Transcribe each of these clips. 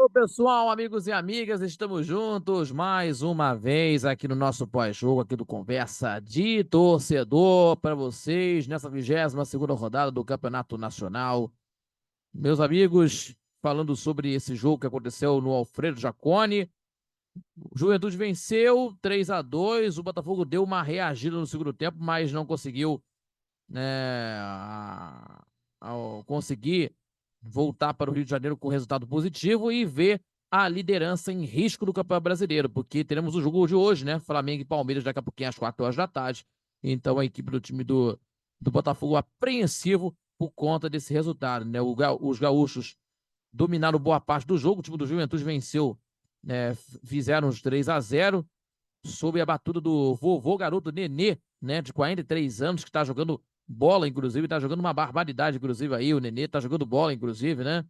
Ô, pessoal, amigos e amigas, estamos juntos mais uma vez aqui no nosso pós-jogo, aqui do Conversa de Torcedor, para vocês, nessa 22ª rodada do Campeonato Nacional. Meus amigos, falando sobre esse jogo que aconteceu no Alfredo Jaconi, o Juventude venceu 3-2, o Botafogo deu uma reagida no segundo tempo, mas não conseguiu, né, conseguir voltar para o Rio de Janeiro com resultado positivo e ver a liderança em risco do Campeonato Brasileiro, porque teremos o jogo de hoje, né? Flamengo e Palmeiras daqui a pouquinho às 4 horas da tarde. Então a equipe do time do Botafogo apreensivo por conta desse resultado, né? Os gaúchos dominaram boa parte do jogo, o time do Juventude venceu, né? Fizeram os 3-0 sob a batuta do vovô garoto Nenê, né, de 43 anos, que está jogando bola, inclusive, está jogando uma barbaridade, inclusive, aí, o Nenê está jogando bola, inclusive, né?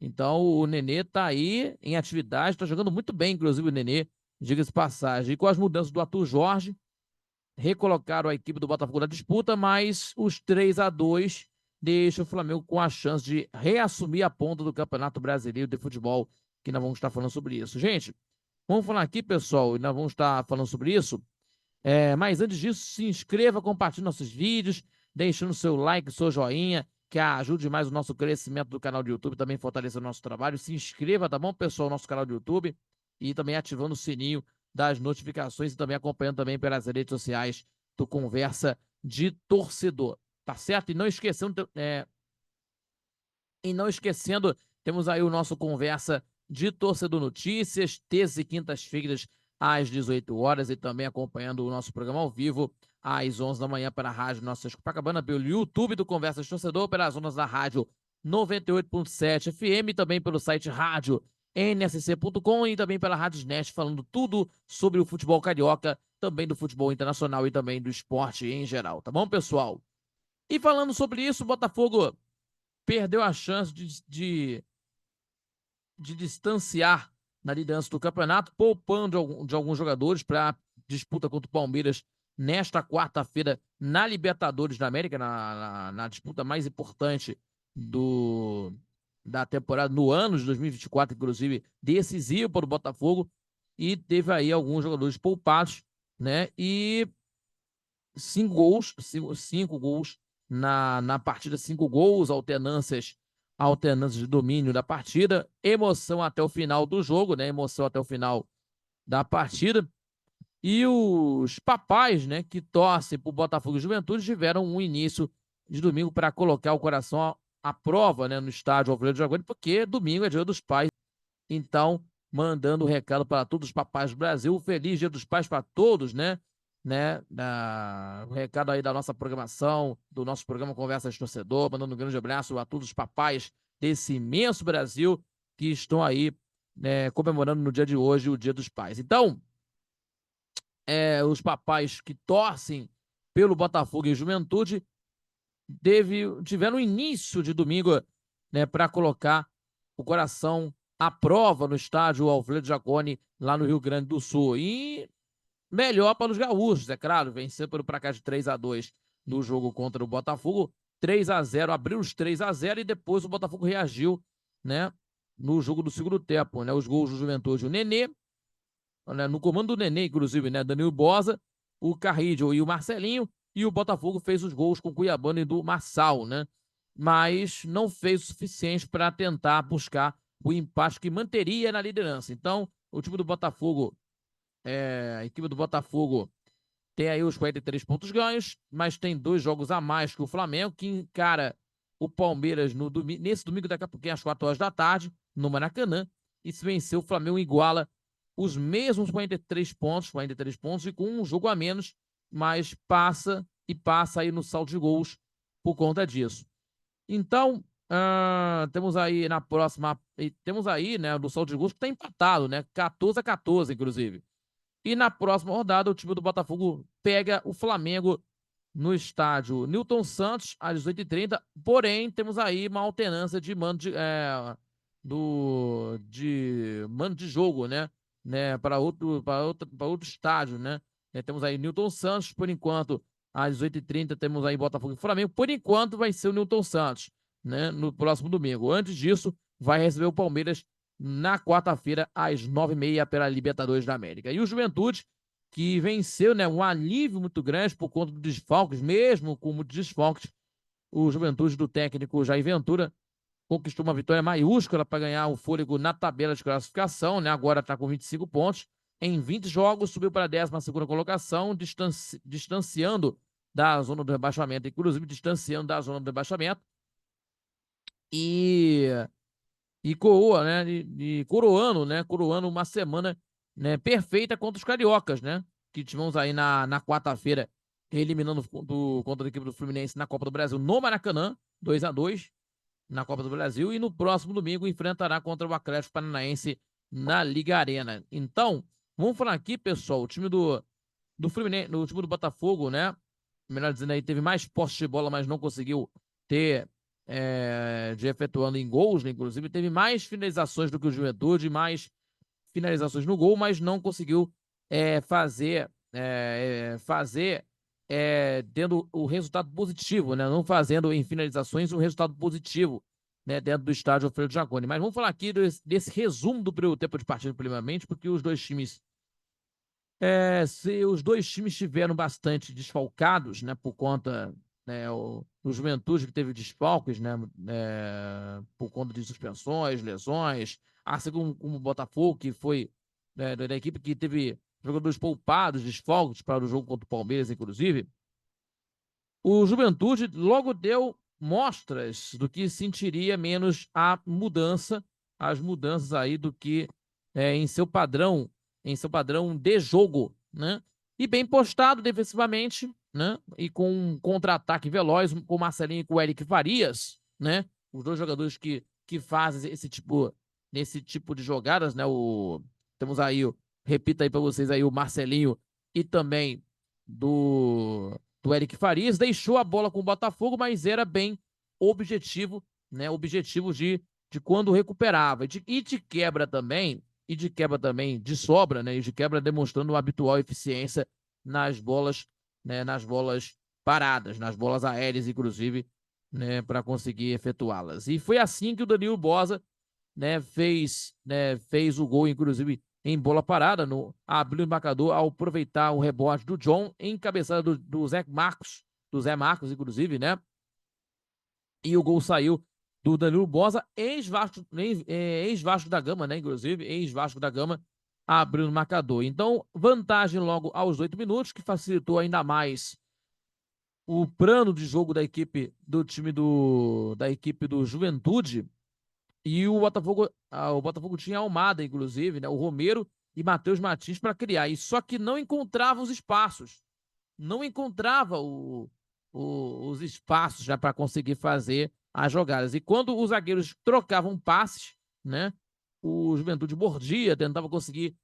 Então, o Nenê está aí em atividade, está jogando muito bem, inclusive, o Nenê, diga-se passagem. E com as mudanças do Arthur Jorge, recolocaram a equipe do Botafogo na disputa, mas os 3-2 deixam o Flamengo com a chance de reassumir a ponta do Campeonato Brasileiro de Futebol, que nós vamos estar falando sobre isso. Gente, vamos falar aqui, pessoal, e nós vamos estar falando sobre isso. Mas antes disso, se inscreva, compartilhe nossos vídeos, deixando seu like, seu joinha, que ajude mais o nosso crescimento do canal do YouTube, também fortaleça o nosso trabalho. Se inscreva, tá bom, pessoal, no nosso canal do YouTube e também ativando o sininho das notificações e também acompanhando também pelas redes sociais do Conversa de Torcedor, tá certo? E não esquecendo, temos aí o nosso Conversa de Torcedor Notícias, terças e quintas-feiras, às 18 horas, e também acompanhando o nosso programa ao vivo, às 11 da manhã, pela Rádio Nossa Copacabana, pelo YouTube do Conversa de Torcedor, pelas ondas da Rádio 98.7 FM, também pelo site rádio nsc.com e também pela Rádio Net, falando tudo sobre o futebol carioca, também do futebol internacional e também do esporte em geral, tá bom, pessoal? E falando sobre isso, o Botafogo perdeu a chance de distanciar na liderança do campeonato, poupando de alguns jogadores para disputa contra o Palmeiras nesta quarta-feira na Libertadores da América, na disputa mais importante da temporada, no ano de 2024, inclusive, decisivo para o Botafogo, e teve aí alguns jogadores poupados, né? E 5 gols na partida, 5 gols, alternâncias de domínio da partida, emoção até o final do jogo, né? Emoção até o final da partida. E os papais, né, que torcem para o Botafogo e Juventude, tiveram um início de domingo para colocar o coração à prova, né, no estádio Alfredo Jaconi, porque domingo é dia dos pais. Então, mandando um recado para todos os papais do Brasil, feliz Dia dos Pais para todos, né? O recado aí da nossa programação, do nosso programa Conversa de Torcedor, mandando um grande abraço a todos os papais desse imenso Brasil que estão aí, né, comemorando no dia de hoje o Dia dos Pais. Então, os papais que torcem pelo Botafogo e Juventude tiveram um início de domingo, né, para colocar o coração à prova no estádio Alfredo Jaconi, lá no Rio Grande do Sul. E melhor para os gaúchos, é claro, vencer pelo placar de 3-2 no jogo contra o Botafogo. 3-0, abriu os 3-0 e depois o Botafogo reagiu, né, no jogo do segundo tempo, né, os gols do Juventude. O Nenê, né, no comando do Nenê, inclusive, né, Danilo Bosa, o Carrillo e o Marcelinho, e o Botafogo fez os gols com o Cuiabano e do Marçal, né? Mas não fez o suficiente para tentar buscar o empate que manteria na liderança. Então, o time do Botafogo, a equipe do Botafogo tem aí os 43 pontos ganhos, mas tem 2 jogos a mais que o Flamengo, que encara o Palmeiras nesse domingo, daqui a pouquinho, às 4 horas da tarde, no Maracanã. E se vencer, o Flamengo iguala os mesmos 43 pontos e com um jogo a menos, mas passa aí no saldo de gols por conta disso. Então, temos aí na próxima, temos aí, né, no saldo de gols que está empatado, né, 14-14, inclusive. E na próxima rodada, o time do Botafogo pega o Flamengo no estádio Newton Santos, às 18h30. Porém, temos aí uma alternância de mando de jogo, né, para outro estádio, né? Temos aí Newton Santos, por enquanto, às 18h30, temos aí Botafogo e Flamengo. Por enquanto, vai ser o Newton Santos, né, no próximo domingo. Antes disso, vai receber o Palmeiras na quarta-feira, às 9h30, pela Libertadores da América. E o Juventude, que venceu, né, um alívio muito grande por conta dos desfalques, mesmo com muitos desfalques, o Juventude do técnico Jair Ventura conquistou uma vitória maiúscula para ganhar o fôlego na tabela de classificação, né? Agora está com 25 pontos. Em 20 jogos, subiu para a 12ª colocação, distanciando da zona do rebaixamento, inclusive distanciando da zona do rebaixamento. E coroa, né? Coroando uma semana, né, perfeita contra os cariocas, né? Que tivemos aí na quarta-feira, eliminando contra a equipe do Fluminense na Copa do Brasil no Maracanã, 2-2 na Copa do Brasil, e no próximo domingo enfrentará contra o Atlético Paranaense na Liga Arena. Então, vamos falar aqui, pessoal, o time do Fluminense, o time do Botafogo, né? Melhor dizendo aí, teve mais posse de bola, mas não conseguiu ter de efetuando em gols, né? Inclusive teve mais finalizações do que o Juventude, mais finalizações no gol, mas não conseguiu fazer tendo o resultado positivo, né? Não fazendo em finalizações um resultado positivo, né? Dentro do estádio Alfredo Jaconi. Mas vamos falar aqui desse resumo do primeiro tempo de partida, primeiramente, porque os dois times os dois times estiveram bastante desfalcados, né, por conta, né, o Juventude que teve desfalques, né, por conta de suspensões, lesões, assim como o Botafogo, que foi, né, da equipe que teve jogadores poupados, desfalques para o jogo contra o Palmeiras, inclusive. O Juventude logo deu mostras do que sentiria menos as mudanças aí do que em seu padrão de jogo, né? E bem postado defensivamente, né? E com um contra-ataque veloz, com o Marcelinho e com o Eric Farias, né? Os dois jogadores que fazem esse tipo de jogadas, né? Temos aí, repita aí para vocês aí, o Marcelinho e também do Eric Farias, deixou a bola com o Botafogo, mas era bem objetivo, né? Objetivo de quando recuperava. E de quebra também, de sobra, né? E de quebra demonstrando uma habitual eficiência nas bolas, né? Nas bolas paradas, nas bolas aéreas, inclusive, né? Para conseguir efetuá-las. E foi assim que o Danilo Bosa, né? Fez o gol, inclusive, em bola parada, abriu o marcador ao aproveitar o rebote do John, encabeçada do Zé Marcos, inclusive, né? E o gol saiu do Danilo Bosa, ex-Vasco da Gama, né? Inclusive, ex-Vasco da Gama, abriu o marcador. Então, vantagem logo aos 8 minutos, que facilitou ainda mais o plano de jogo da equipe do Juventude. E o Botafogo tinha Almada, inclusive, né? O Romero e Matheus Martins para criar. E só que não encontrava os espaços. Não encontrava os espaços já para conseguir fazer as jogadas. E quando os zagueiros trocavam passes, né? O Juventude mordia, tentava conseguir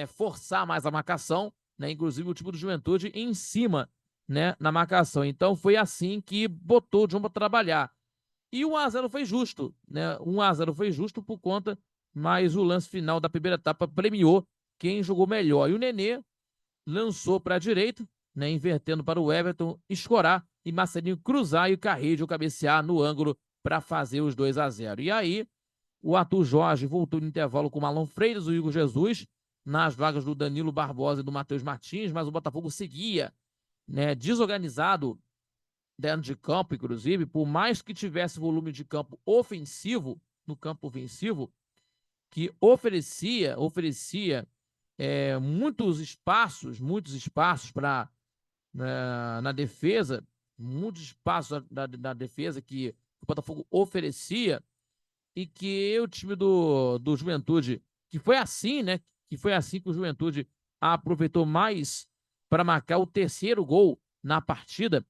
forçar mais a marcação, né? Inclusive o time do Juventude em cima, né? Na marcação. Então foi assim que botou o John para trabalhar. E o 1-0 foi justo, né? 1-0 foi justo por conta, mas o lance final da primeira etapa premiou quem jogou melhor. E o Nenê lançou para a direita, né? Invertendo para o Everton escorar e Marcelinho cruzar e o Carrillo cabecear no ângulo para fazer os 2-0. E aí, o Arthur Jorge voltou no intervalo com o Marlon Freitas, o Igor Jesus, nas vagas do Danilo Barbosa e do Matheus Martins, mas o Botafogo seguia, né, desorganizado dentro de campo, inclusive, por mais que tivesse volume de campo ofensivo, no campo ofensivo, que oferecia muitos espaços para na defesa, muitos espaços da defesa que o Botafogo oferecia e que o time do Juventude, que foi assim, né? Que foi assim que o Juventude aproveitou mais para marcar o terceiro gol na partida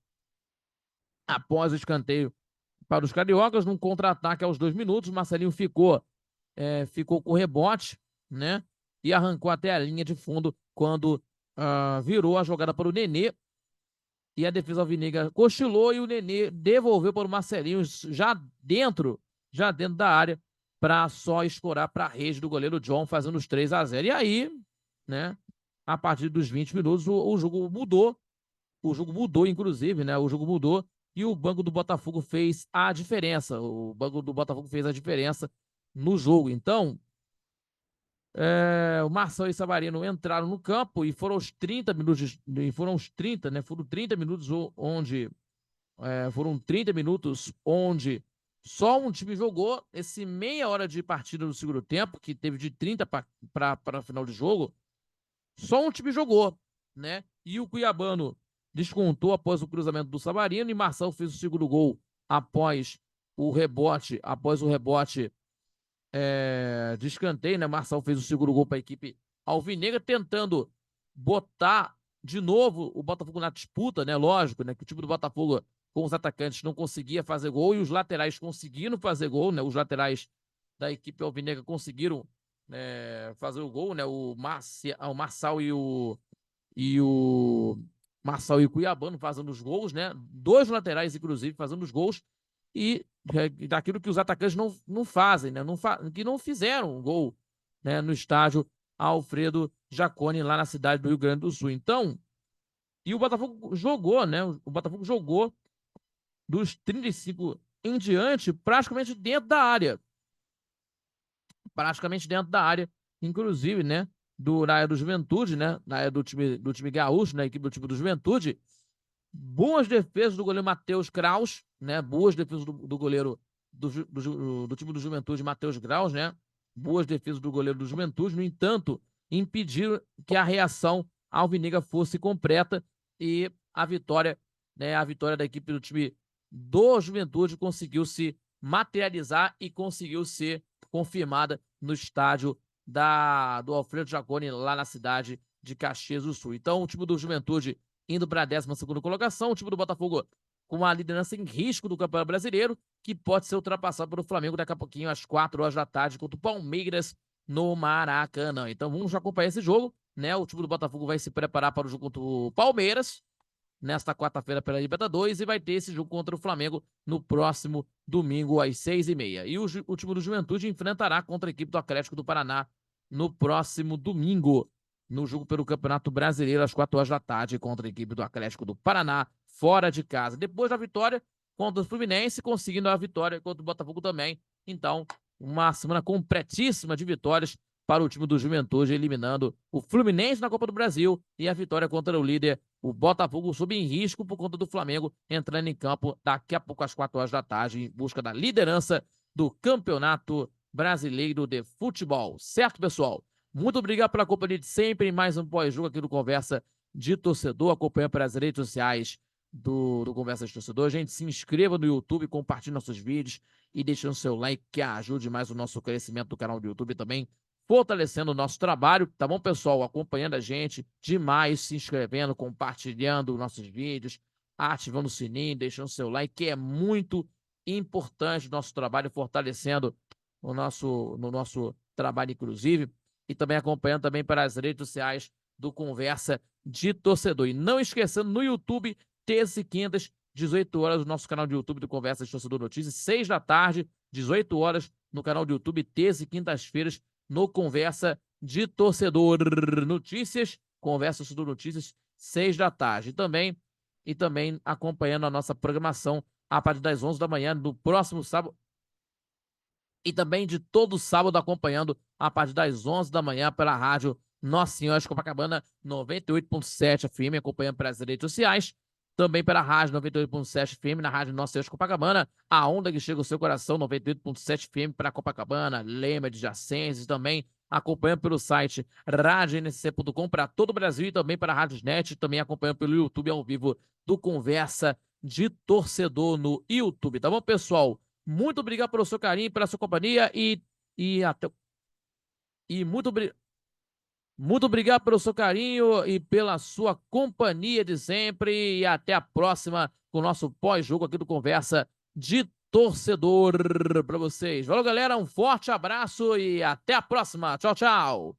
após o escanteio para os cariocas, num contra-ataque aos 2 minutos. Marcelinho ficou com o rebote, né? E arrancou até a linha de fundo quando virou a jogada para o Nenê. E a defesa alvinegra cochilou e o Nenê devolveu para o Marcelinho já dentro da área para só escorar para a rede do goleiro John, fazendo os 3-0. E aí, né? A partir dos 20 minutos, o jogo mudou. O jogo mudou, inclusive, né? O jogo mudou e o banco do Botafogo fez a diferença. O banco do Botafogo fez a diferença no jogo. Então, O Marçal e Savarino entraram no campo e foram os 30 minutos, né? Foram 30 minutos onde foram 30 minutos onde só um time jogou. Esse meia hora de partida no segundo tempo, que teve de 30 para final de jogo, só um time jogou, né? E o Cuiabano descontou após o cruzamento do Savarino e Marçal fez o segundo gol após o rebote de escanteio, né? Marçal fez o segundo gol para a equipe alvinegra, tentando botar de novo o Botafogo na disputa, né? Lógico, né? Que o time do Botafogo com os atacantes não conseguia fazer gol e os laterais conseguiram fazer gol, né? Os laterais da equipe alvinegra conseguiram fazer o gol, né? O Marçal e o Marçal e o Cuiabano fazendo os gols, né? Dois laterais, inclusive, fazendo os gols e daquilo que os atacantes não fazem, né? Que não fizeram um gol, né? No estádio Alfredo Jaconi, lá na cidade do Rio Grande do Sul. Então, e o Botafogo jogou, né? O Botafogo jogou dos 35 em diante, praticamente dentro da área. Praticamente dentro da área, inclusive, né? Na área do Juventude, né? Na área do time gaúcho, na equipe do time do Juventude. Boas defesas do goleiro Matheus Kraus, né? Boas defesas do goleiro do time do Juventude, Matheus Kraus, né? Boas defesas do goleiro do Juventude. No entanto, impediram que a reação alvinegra fosse completa e a vitória, né? A vitória da equipe do time do Juventude conseguiu se materializar e conseguiu ser confirmada no estádio do Alfredo Jaconi, lá na cidade de Caxias do Sul. Então, o time do Juventude indo para a 12ª colocação, o time do Botafogo com a liderança em risco do Campeonato Brasileiro, que pode ser ultrapassado pelo Flamengo daqui a pouquinho, às 4 horas da tarde, contra o Palmeiras no Maracanã. Então, vamos acompanhar esse jogo, né? O time do Botafogo vai se preparar para o jogo contra o Palmeiras, nesta quarta-feira pela Libertadores, e vai ter esse jogo contra o Flamengo no próximo domingo, às 6h30. E o time do Juventude enfrentará contra a equipe do Atlético do Paraná no próximo domingo, no jogo pelo Campeonato Brasileiro, às 4 horas da tarde, contra a equipe do Atlético do Paraná, fora de casa. Depois da vitória contra o Fluminense, conseguindo a vitória contra o Botafogo também. Então, uma semana completíssima de vitórias para o time do Juventude, eliminando o Fluminense na Copa do Brasil e a vitória contra o líder, o Botafogo, sob em risco por conta do Flamengo, entrando em campo daqui a pouco às 4 horas da tarde, em busca da liderança do Campeonato Brasileiro de Futebol. Certo, pessoal? Muito obrigado pela companhia de sempre em mais um pós-jogo aqui do Conversa de Torcedor. Acompanha pelas redes sociais do Conversa de Torcedor. Gente, se inscreva no YouTube, compartilhe nossos vídeos e deixando seu like, que ajude mais o nosso crescimento do canal do YouTube também, fortalecendo o nosso trabalho, tá bom, pessoal? Acompanhando a gente demais, se inscrevendo, compartilhando nossos vídeos, ativando o sininho, deixando seu like, que é muito importante o nosso trabalho, fortalecendo no nosso trabalho, inclusive, e também acompanhando também pelas redes sociais do Conversa de Torcedor. E não esquecendo, no YouTube, terças e quintas, 18 horas, o nosso canal de YouTube do Conversa de Torcedor Notícias, 6 da tarde, 18 horas, no canal do YouTube, terças e quintas-feiras, no Conversa de Torcedor Notícias, Conversa Torcedor Notícias, 6 da tarde. E também acompanhando a nossa programação a partir das 11 da manhã, no próximo sábado, e também de todo sábado acompanhando a partir das 11 da manhã pela rádio Nossa Senhora de Copacabana 98.7 FM, acompanhando pelas redes sociais, também pela rádio 98.7 FM, na rádio Nossa Senhora de Copacabana, a onda que chega ao seu coração, 98.7 FM para Copacabana, Lema, adjacências, também acompanhando pelo site radioNSC.com para todo o Brasil e também para a Rádiosnet, também acompanhando pelo YouTube ao vivo do Conversa de Torcedor no YouTube, tá bom, pessoal? Muito obrigado pelo seu carinho, pela sua companhia e até e muito obrigado pelo seu carinho e pela sua companhia de sempre e até a próxima com o nosso pós-jogo aqui do Conversa de Torcedor para vocês. Valeu, galera, um forte abraço e até a próxima. Tchau, tchau.